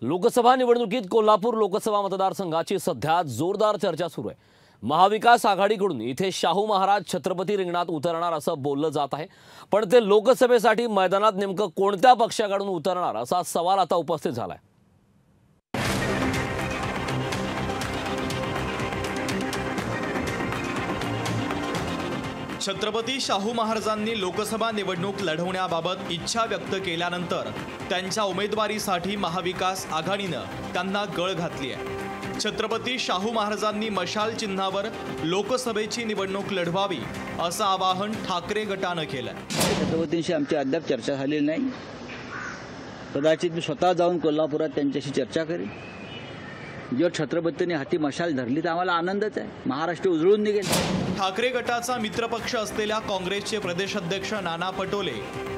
लोकसभा निवडणुकीत कोल्हापूर लोकसभा मतदारसंघाची सध्या जोरदार चर्चा सुरू आहे। महाविकास आघाडीकडून इथे शाहू महाराज छत्रपती रिंगणात उतरणार असं बोललं जात आहे, पण ते लोकसभेसाठी मैदानात नेमकं कोणत्या पक्षाकडून उतरणार असा सवाल आता उपस्थित झालाय। छत्रपती शाहू महाराजांनी लोकसभा निवडणूक लढवण्याबाबत इच्छा व्यक्त केल्यानंतर त्यांच्या उमेदवारीसाठी महाविकास आघाडीनं त्यांना गळ घातली आहे। छत्रपती शाहू महाराजांनी मशाल चिन्हावर लोकसभेची निवडणूक लढवावी असं आवाहन ठाकरे गटानं केलंय। छत्रपतींशी आमची अद्याप चर्चा झालेली नाही। कदाचित मी स्वतः जाऊन कोल्हापुरात त्यांच्याशी चर्चा करेन। जर छत्रपतींनी हाती मशाल धरली तर आम्हाला आनंदच आहे, महाराष्ट्र उजळून निघेल। ठाकरे गटाचा मित्रपक्ष असलेल्या काँग्रेसचे प्रदेशाध्यक्ष नाना पटोले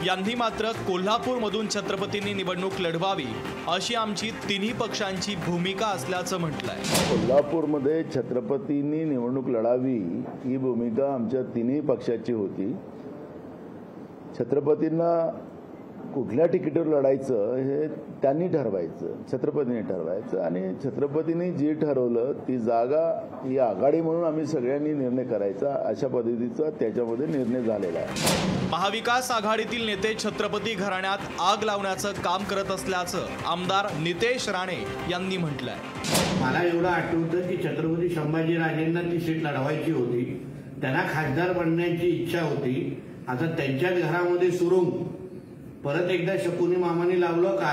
यांनी मात्र कोल्हापूरमधून छत्रपतींनी निवडणूक लढवावी अशी आमची तिन्ही पक्षांची भूमिका असल्याचं म्हटलंय। कोल्हापूरमध्ये छत्रपतींनी निवडणूक लढावी ही भूमिका आमच्या तिन्ही पक्षाची होती। छत्रपतींना कुठल्या तिकीटवर लढायचं हे त्यांनी ठरवायचं, छत्रपतींनी ठरवायचं आणि छत्रपतींनी जी ठरवलं ती जागा ही आघाडी म्हणून आम्ही सगळ्यांनी निर्णय करायचा अशा पद्धतीचा त्याच्यामध्ये निर्णय झालेला आहे। महाविकास आघाडीतील नेते छत्रपती घराण्यात आग लावण्याचं काम करत असल्याचं आमदार नितेश राणे यांनी म्हटलंय। मला एवढं आठवतं की छत्रपती संभाजीराजेंना ती सीट लढवायची होती, त्यांना खासदार बनण्याची इच्छा होती। आता त्यांच्याच घरामध्ये सुरुंग परत एकदा शकुनी मामाने लावलं का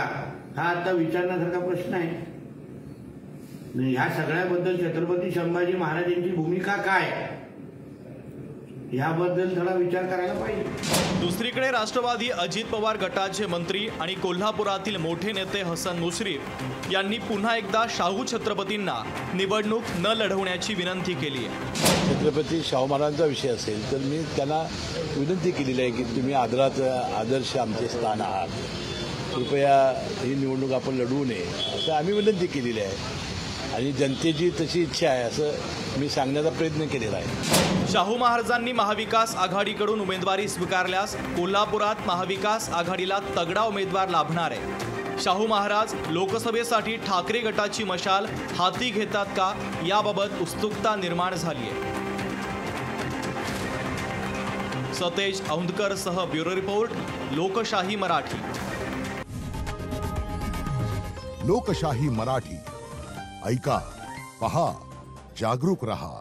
हा आता विचारण्यासारखा प्रश्न आहे। ह्या सगळ्याबद्दल छत्रपती संभाजी महाराजांची भूमिका काय याबद्दल थोडा विचार करायला पाहिजे। दुसरीकडे राष्ट्रवादी अजित पवार गटाचे मंत्री आणि कोल्हापुरातील मोठे नेते हसन मुश्रीफ यांनी पुन्हा एकदा शाहू छत्रपतींना निवडणूक न लढवण्याची विनंती केली आहे। छत्रपती शाहू महाराजांचा विषय असेल तर मी त्यांना विनंती केलेली आहे की तुम्ही आदर्श आमचे स्थान आहात, कृपया ही निवडणूक आपण लढवू नये असं आम्ही विनंती केलेली आहे आणि जनतेची तशी इच्छा आहे असं मी सांगण्याचा प्रयत्न केलेला आहे। शाहू महाराजांनी महाविकास आघाडीकडून उमेदवारी स्वीकारल्यास कोल्हापुरात महाविकास आघाडीला तगडा उमेदवार लाभणार आहे। शाहू महाराज लोकसभेसाठी ठाकरे गटाची मशाल हाती घेतात का याबाबत उत्सुकता निर्माण झाली आहे। सतेज औंधकर सह ब्युरो रिपोर्ट, लोकशाही मराठी। लोकशाही मराठी ऐका, पहा, जागरूक रहा।